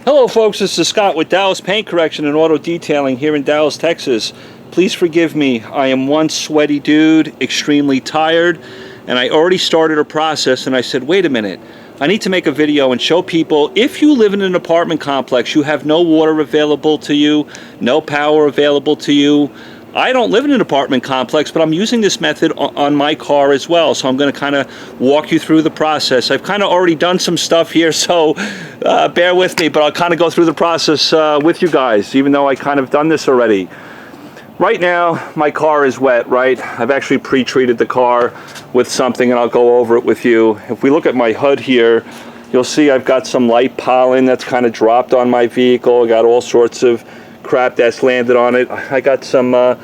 Hello folks, this is Scott with Dallas Paint Correction and Auto Detailing here in Dallas, Texas. Please forgive me, I am one sweaty dude, extremely tired, and I already started a process and I said, wait a minute, I need to make a video and show people if you live in an apartment complex, you have no water available to you, no power available to you. I don't live in an apartment complex, but I'm using this method on my car as well. So I'm going to kind of walk you through the process. I've kind of already done some stuff here, so bear with me, but I'll kind of go through the process with you guys, even though I kind of done this already. Right now, my car is wet, right? I've actually pre-treated the car with something, and I'll go over it with you. If we look at my hood here, you'll see I've got some light pollen that's kind of dropped on my vehicle. I got all sorts of crap that's landed on it. I got some, a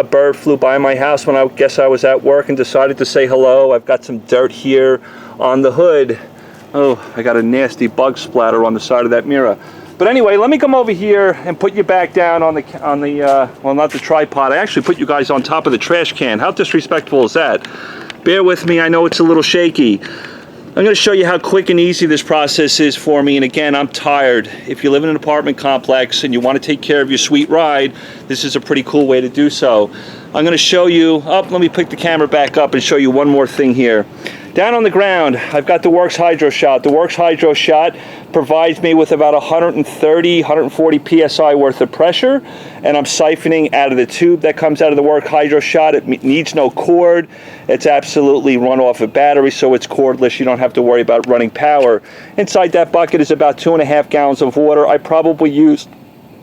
bird flew by my house when I guess I was at work and decided to say hello. I've got some dirt here on the hood. Oh, I got a nasty bug splatter on the side of that mirror. But anyway, let me come over here and put you back down on the well, not the tripod. I actually put you guys on top of the trash can. How disrespectful is that? Bear with me, I know it's a little shaky. I'm going to show you how quick and easy this process is for me, and again, I'm tired. If you live in an apartment complex and you want to take care of your sweet ride, this is a pretty cool way to do so. I'm going to show you, let me pick the camera back up and show you one more thing here. Down on the ground, I've got the Works Hydro Shot. The Works Hydro Shot provides me with about 130, 140 psi worth of pressure, and I'm siphoning out of the tube that comes out of the Works Hydro Shot. It needs no cord. It's absolutely run off a battery, so it's cordless. You don't have to worry about running power. Inside that bucket is about 2.5 gallons of water. I probably used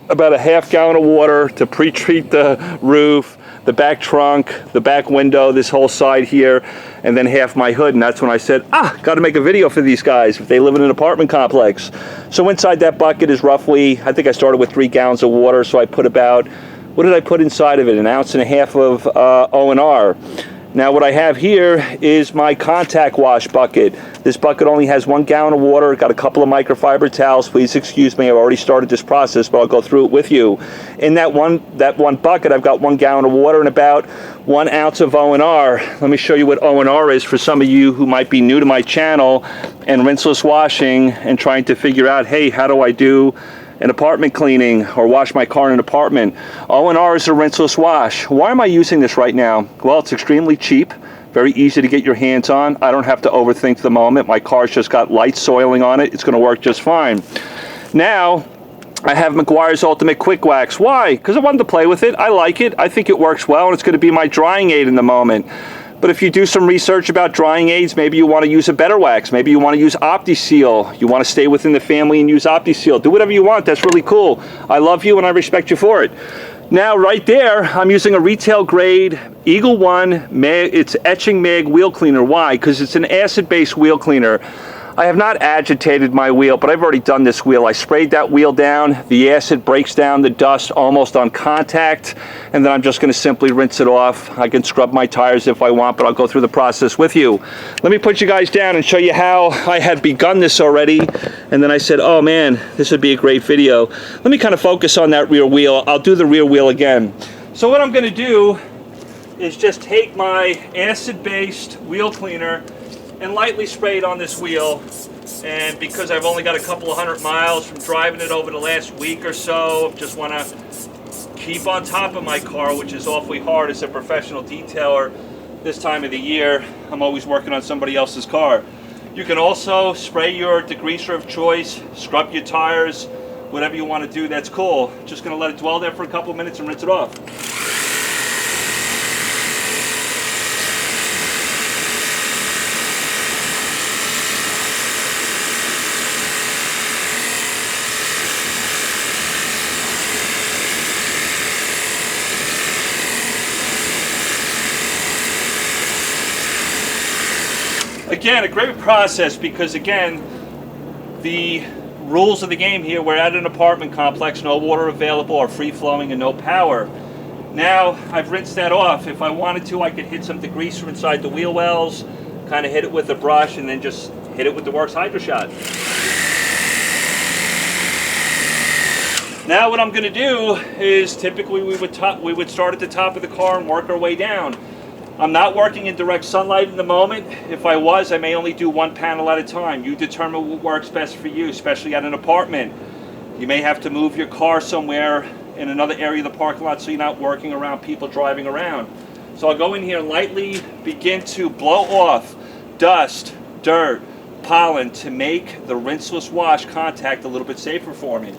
about a half gallon of water to pre-treat the roof, the back trunk, the back window, this whole side here, and then half my hood. And that's when I said, got to make a video for these guys if they live in an apartment complex. So inside that bucket is roughly, I think I started with 3 gallons of water, so I put about, what did I put inside of it? 1.5 ounces of O&R. Now what I have here is my contact wash bucket. This bucket only has 1 gallon of water, got a couple of microfiber towels. Please excuse me, I've already started this process, but I'll go through it with you. In that one bucket, I've got 1 gallon of water and about 1 ounce of O&R. Let me show you what O&R is for some of you who might be new to my channel and rinseless washing and trying to figure out, hey, how do I do an apartment cleaning or wash my car in an apartment? O&R is a rinseless wash. Why am I using this right now? Well, it's extremely cheap, very easy to get your hands on. I don't have to overthink the moment. My car's just got light soiling on it. It's going to work just fine. Now, I have Meguiar's Ultimate Quick Wax. Why? Because I wanted to play with it. I like it. I think it works well, and it's going to be my drying aid in the moment. But if you do some research about drying aids, maybe you want to use a better wax. Maybe you want to use OptiSeal. You want to stay within the family and use OptiSeal. Do whatever you want. That's really cool. I love you and I respect you for it. Now, right there, I'm using a retail grade Eagle One. It's etching mag wheel cleaner. Why? Because it's an acid-based wheel cleaner. I have not agitated my wheel, but I've already done this wheel. I sprayed that wheel down. The acid breaks down the dust almost on contact, and then I'm just going to simply rinse it off. I can scrub my tires if I want, but I'll go through the process with you. Let me put you guys down and show you how I had begun this already, and then I said, oh man, this would be a great video. Let me kind of focus on that rear wheel. I'll do the rear wheel again. So what I'm going to do is just take my acid-based wheel cleaner and lightly spray it on this wheel, and because I've only got a couple of 100 miles from driving it over the last week or so, just want to keep on top of my car, which is awfully hard as a professional detailer this time of the year. I'm always working on somebody else's car. You can also spray your degreaser of choice, scrub your tires, whatever you want to do, that's cool. Just going to let it dwell there for a couple of minutes and rinse it off. Again, a great process because, again, the rules of the game here, we're at an apartment complex, no water available or free-flowing and no power. Now, I've rinsed that off. If I wanted to, I could hit some degreaser inside the wheel wells, kind of hit it with a brush, and then just hit it with the Works Hydro Shot. Now what I'm going to do is typically we would start at the top of the car and work our way down. I'm not working in direct sunlight in the moment. If I was, I may only do one panel at a time. You determine what works best for you, especially at an apartment. You may have to move your car somewhere in another area of the parking lot so you're not working around people driving around. So I'll go in here and lightly begin to blow off dust, dirt, pollen to make the rinseless wash contact a little bit safer for me.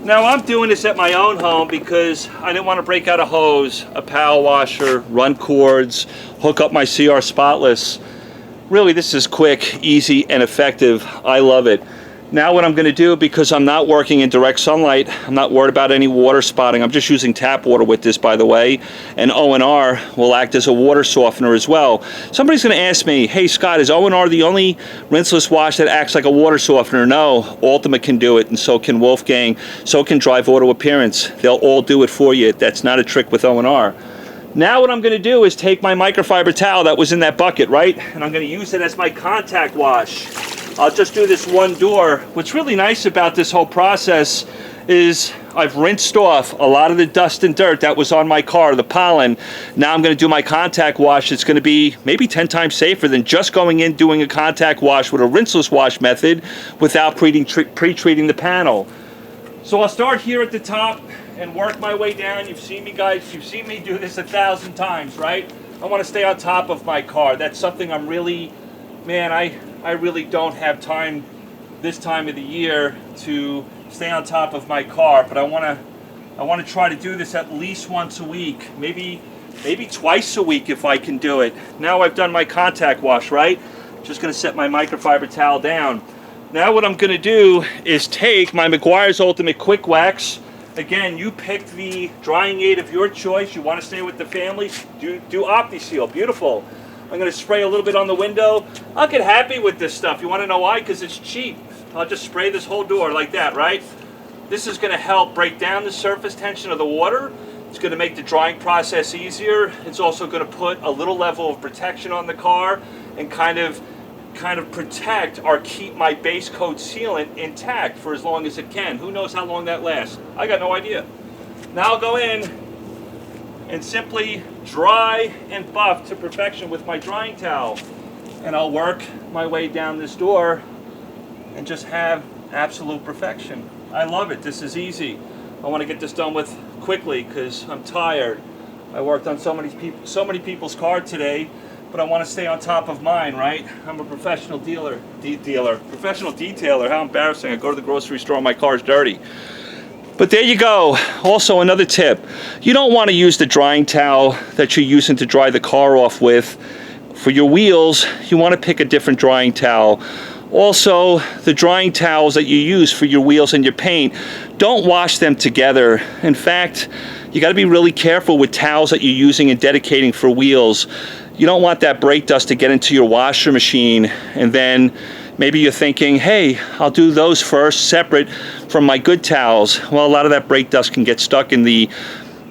Now I'm doing this at my own home because I didn't want to break out a hose, a power washer, run cords, hook up my CR Spotless. Really, this is quick, easy, and effective. I love it. Now what I'm going to do, because I'm not working in direct sunlight, I'm not worried about any water spotting. I'm just using tap water with this, by the way, and O&R will act as a water softener as well. Somebody's going to ask me, hey Scott, is O&R the only rinseless wash that acts like a water softener? No, Ultimate can do it, and so can Wolfgang, so can Drive Auto Appearance. They'll all do it for you. That's not a trick with O&R. Now what I'm going to do is take my microfiber towel that was in that bucket, right? And I'm going to use it as my contact wash. I'll just do this one door. What's really nice about this whole process is I've rinsed off a lot of the dust and dirt that was on my car, the pollen. Now I'm going to do my contact wash. It's going to be maybe 10 times safer than just going in doing a contact wash with a rinseless wash method without pre-treating the panel. So I'll start here at the top and work my way down. You've seen me, guys. You've seen me do this 1,000 times, right? I want to stay on top of my car. That's something I'm really, man, I really don't have time this time of the year to stay on top of my car, but I want to try to do this at least once a week, maybe twice a week if I can do it. Now I've done my contact wash, right? Just going to set my microfiber towel down. Now what I'm going to do is take my Meguiar's Ultimate Quick Wax. Again, you pick the drying aid of your choice. You want to stay with the family, do OptiSeal. Beautiful. I'm going to spray a little bit on the window. I'll get happy with this stuff. You want to know why? Because it's cheap. I'll just spray this whole door like that, right? This is going to help break down the surface tension of the water. It's going to make the drying process easier. It's also going to put a little level of protection on the car and kind of protect or keep my base coat sealant intact for as long as it can. Who knows how long that lasts? I got no idea. Now I'll go in and simply dry and buff to perfection with my drying towel. And I'll work my way down this door and just have absolute perfection. I love it. This is easy. I want to get this done with quickly because I'm tired. I worked on so many people's cars today, but I want to stay on top of mine, right? I'm a professional professional detailer. How embarrassing. I go to the grocery store and my car's dirty. But there you go. Also another tip. You don't want to use the drying towel that you're using to dry the car off with. For your wheels, you want to pick a different drying towel. Also, the drying towels that you use for your wheels and your paint, don't wash them together. In fact, you got to be really careful with towels that you're using and dedicating for wheels. You don't want that brake dust to get into your washer machine, and then maybe you're thinking, hey, I'll do those first separate from my good towels. Well, a lot of that brake dust can get stuck in the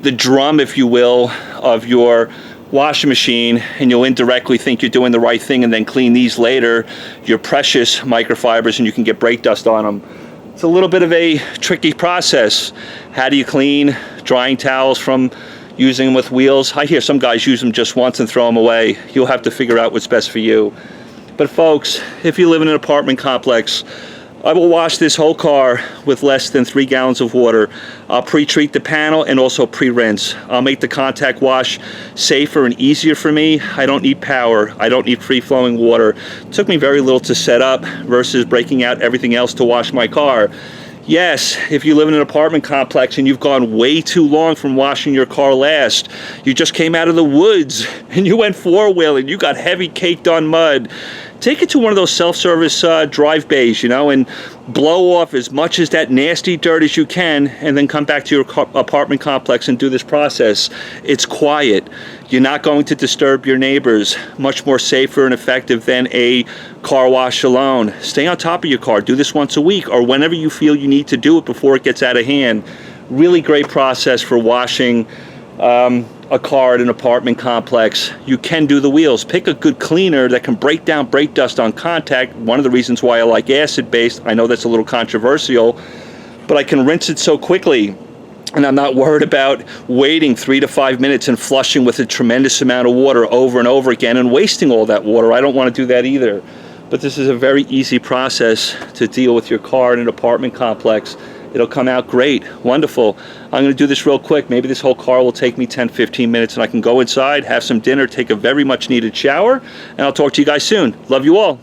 drum, if you will, of your washing machine, and you'll indirectly think you're doing the right thing and then clean these later, your precious microfibers, and you can get brake dust on them. It's a little bit of a tricky process. How do you clean drying towels from using them with wheels? I hear some guys use them just once and throw them away. You'll have to figure out what's best for you. But folks, if you live in an apartment complex, I will wash this whole car with less than 3 gallons of water. I'll pre-treat the panel and also pre-rinse. I'll make the contact wash safer and easier for me. I don't need power. I don't need free-flowing water. It took me very little to set up versus breaking out everything else to wash my car. Yes, if you live in an apartment complex and you've gone way too long from washing your car last, you just came out of the woods and you went four-wheeling, you got heavy caked on mud, take it to one of those self-service drive bays, you know, and blow off as much as that nasty dirt as you can, and then come back to your apartment complex and do this process. It's quiet. You're not going to disturb your neighbors. Much more safer and effective than a car wash alone. Stay on top of your car. Do this once a week or whenever you feel you need to do it before it gets out of hand. Really great process for washing a car at an apartment complex. You can do the wheels. Pick a good cleaner that can break down brake dust on contact. One of the reasons why I like acid-based, I know that's a little controversial, but I can rinse it so quickly, and I'm not worried about waiting 3 to 5 minutes and flushing with a tremendous amount of water over and over again and wasting all that water. I don't want to do that either. But this is a very easy process to deal with your car in an apartment complex. It'll come out great. Wonderful. I'm going to do this real quick. Maybe this whole car will take me 10-15 minutes, and I can go inside, have some dinner, take a very much needed shower, and I'll talk to you guys soon. Love you all.